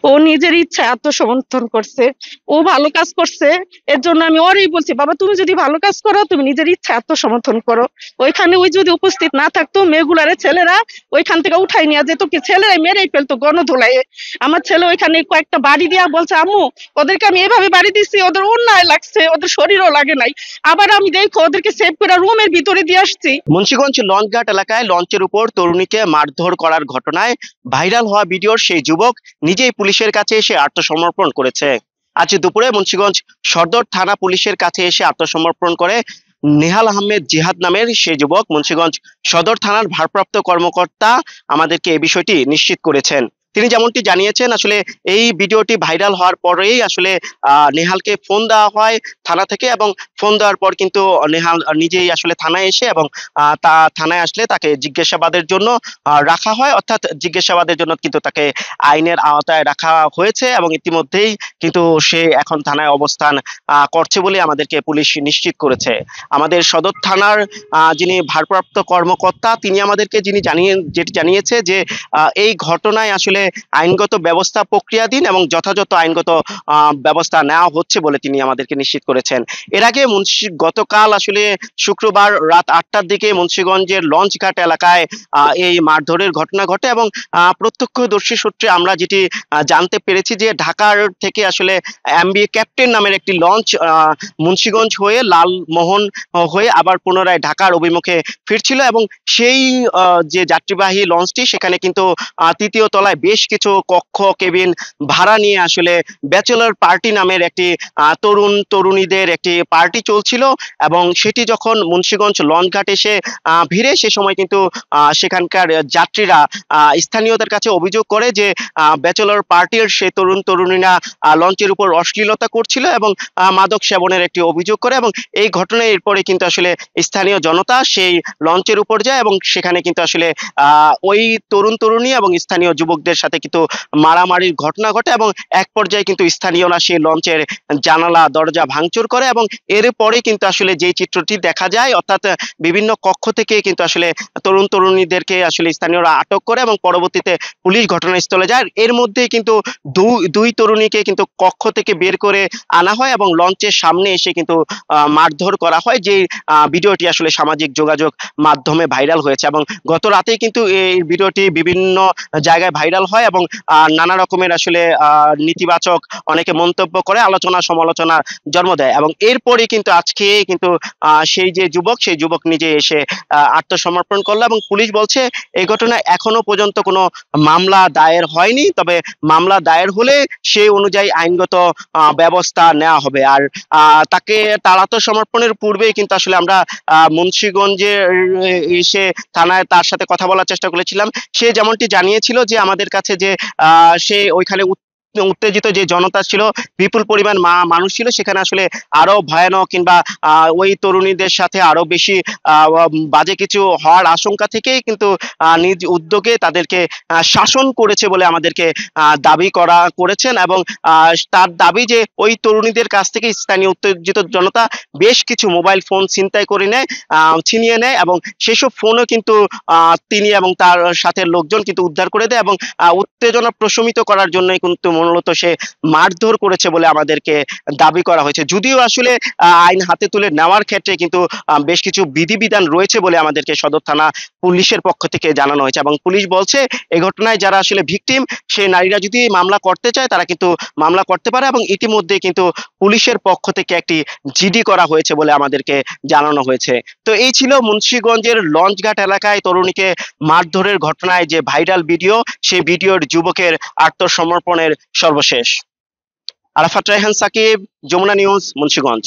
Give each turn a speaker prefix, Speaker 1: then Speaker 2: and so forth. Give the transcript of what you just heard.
Speaker 1: ও নিজের ইচ্ছা আত্মসমর্থন করছে, ও ভালো কাজ করছে। এর জন্য আমি ওরই বলছি, বাবা তুমি যদি ভালো কাজ করো তুমি নিজের ইচ্ছা আত্মসমর্থন করো। ওইখানে ওই যদি উপস্থিত না থাকতো, মেয়েগুলারে ছেলেরা ওইখান থেকে উঠাই নিয়ে যেত, কি ছেলেরাই মেরেই ফেলতো গণধোলায়। আমার ছেলে ওইখানে কয়েকটা বাড়ি দিয়া বলছে, আম্মু ওদেরকে আমি এভাবে বাড়ি দিচ্ছি, ওদের অন্যায় লাগছে, ওদের শরীরও লাগে নাই। আবার আমি দেখো ওদেরকে সেভ করে রুমের ভিতরে দিয়ে আসছি।
Speaker 2: মুন্সিগঞ্জ লঞ্চঘাট এলাকায় লঞ্চের উপর তরুণীকে মারধর করার ঘটনায় ভাইরাল হওয়া ভিডিওর সেই যুবক নিজেই পুলিশের কাছে এসে আত্মসমর্পণ করেছে। আজ দুপুরে মুন্সিগঞ্জ সদর থানা পুলিশের কাছে এসে আত্মসমর্পণ করে নেহাল আহমেদ জিহাদ নামের সেই যুবক। মুন্সিগঞ্জ সদর থানার ভারপ্রাপ্ত কর্মকর্তা আমাদেরকে এই বিষয়টি নিশ্চিত করেছেন। তিনি যেমনটি জানিয়েছেন, আসলে এই ভিডিওটি ভাইরাল হওয়ার পরেই আসলে নেহালকে ফোন দেওয়া হয় থানা থেকে, এবং ফোন দেওয়ার পর কিন্তু নেহাল নিজেই আসলে থানায় এসে এবং তা থানায় আসলে তাকে জিজ্ঞাসাবাদের জন্য রাখা হয়, অর্থাৎ জিজ্ঞাসাবাদের জন্য কিন্তু তাকে আইনের আওতায় রাখা হয়েছে এবং ইতিমধ্যেই কিন্তু সে এখন থানায় অবস্থান করছে বলে আমাদেরকে পুলিশ নিশ্চিত করেছে। আমাদের সদর থানার যিনি ভারপ্রাপ্ত কর্মকর্তা তিনি আমাদেরকে যেটি জানিয়েছে যে এই ঘটনায় আসলে আইনগত ব্যবস্থা প্রক্রিয়াধীন এবং যথাযথ আইনগত ব্যবস্থা নেওয়া হচ্ছে বলে তিনি আমাদেরকে নিশ্চিত করেছেন। এর আগে গতকাল আসলে শুক্রবার রাত ৮টার দিকে মুন্সিগঞ্জের লঞ্চঘাট এলাকায় এই মারধরের ঘটনা ঘটে এবং প্রত্যক্ষদর্শী সূত্রে আমরা যেটি জানতে পেরেছি যে ঢাকার থেকে আসলে এমবি ক্যাপ্টেন নামের একটি লঞ্চ মুন্সিগঞ্জ হয়ে লালমোহন হয়ে আবার পুনরায় ঢাকার অভিমুখে ফিরছিল এবং সেই যে যাত্রীবাহী লঞ্চটি সেখানে কিন্তু তৃতীয় তলায় বেশ কিছু কক্ষ কেবিন ভাড়া নিয়ে আসলে ব্যাচেলর পার্টি নামের একটি তরুণ তরুণীদের একটি পার্টি চলছিল এবং সেটি যখন মুন্সিগঞ্জ লঞ্চঘাট এসে ভিড়ে সে সময় কিন্তু সেখানকার যাত্রীরা স্থানীয়দের কাছে অভিযোগ করে যে ব্যাচেলর পার্টির সে তরুণ তরুণীরা লঞ্চের উপর অশ্লীলতা করছিল এবং মাদক সেবনের একটি অভিযোগ করে এবং এই ঘটনায় এরপরে কিন্তু আসলে স্থানীয় জনতা সেই লঞ্চের উপর যায় এবং সেখানে কিন্তু আসলে ওই তরুণ তরুণী এবং স্থানীয় যুবকদের সাথে কিন্তু মারামারির ঘটনা ঘটে এবং এক পর্যায়ে কিন্তু স্থানীয়রা সেই লঞ্চের জানালা দরজা ভাঙচুর করে এবং এরপরে কিন্তু আসলে যে চিত্রটি দেখা যায়, অর্থাৎ বিভিন্ন কক্ষ থেকে কিন্তু আসলে তরুণ তরুণীদেরকে আসলে স্থানীয়রা আটক করে এবং পরবর্তীতে পুলিশ ঘটনাস্থলে যায়। এর মধ্যেই কিন্তু দুই তরুণীকে কিন্তু কক্ষ থেকে বের করে আনা হয় এবং লঞ্চের সামনে এসে কিন্তু মারধর করা হয়, যে ভিডিওটি আসলে সামাজিক যোগাযোগ মাধ্যমে ভাইরাল হয়েছে এবং গত রাতেই কিন্তু এই ভিডিওটি বিভিন্ন জায়গায় ভাইরাল হয় এবং নানা রকমের আসলে নেতিবাচক অনেকে মন্তব্য করে আলোচনা সমালোচনার জন্ম দেয় এবং এরপরে কিন্তু আজকে কিন্তু সেই যে যুবক সেই যুবক নিজে এসে আত্মসমর্পণ করলো এবং পুলিশ বলছে এই ঘটনায় এখনো পর্যন্ত কোনো মামলা দায়ের হয়নি, তবে মামলা দায়ের হলে সেই অনুযায়ী আইনগত ব্যবস্থা নেওয়া হবে। আর তার আত্মসমর্পণের পূর্বেই কিন্তু আসলে আমরা মুন্সিগঞ্জে এসে থানায় তার সাথে কথা বলার চেষ্টা করেছিলাম। সে যেমনটি জানিয়েছিল যে আমাদের কাছে যে সে ওইখানে উত্তেজিত যে জনতা ছিল, বিপুল পরিমাণ মানুষ ছিল, সেখানে আসলে আরো ভয়ানক কিংবা ওই তরুণীদের সাথে আরো বেশি বাজে কিছু হওয়ার আশঙ্কা থেকেই কিন্তু নিজ উদ্যোগে তাদেরকে শাসন করেছে বলে আমাদেরকে দাবি করেছেন এবং তার দাবি যে ওই তরুণীদের কাছ থেকে স্থানীয় উত্তেজিত জনতা বেশ কিছু মোবাইল ফোন ছিনিয়ে নেয় এবং সেসব ফোনও কিন্তু তিনি এবং তার সাথে লোকজন কিন্তু উদ্ধার করে দেয় এবং উত্তেজনা প্রশমিত করার জন্যই কিন্তু মূলত সে মারধর করেছে বলে আমাদেরকে দাবি করা হয়েছে। যদিও আসলে আইন হাতে তুলে নেওয়ার ক্ষেত্রে কিন্তু বেশ কিছু বিধিবিধান রয়েছে বলে আমাদেরকে সদর থানা পুলিশের পক্ষ থেকে জানানো হয়েছে এবং পুলিশ বলছে এই ঘটনায় যারা আসলে ভিকটিম সেই নারীরা যদি মামলা করতে চায় তারা কিন্তু মামলা করতে পারে এবং ইতিমধ্যে কিন্তু পুলিশের পক্ষ থেকে একটি জিডি করা হয়েছে বলে আমাদেরকে জানানো হয়েছে। তো এই ছিল মুন্সিগঞ্জের লঞ্চঘাট এলাকায় তরুণীকে মারধরের ঘটনায় যে ভাইরাল ভিডিও, সেই ভিডিওর যুবকের আত্মসমর্পণের সর্বশেষ। আরাফাত রায়হান সাকিব, যমুনা নিউজ, মুন্সিগঞ্জ।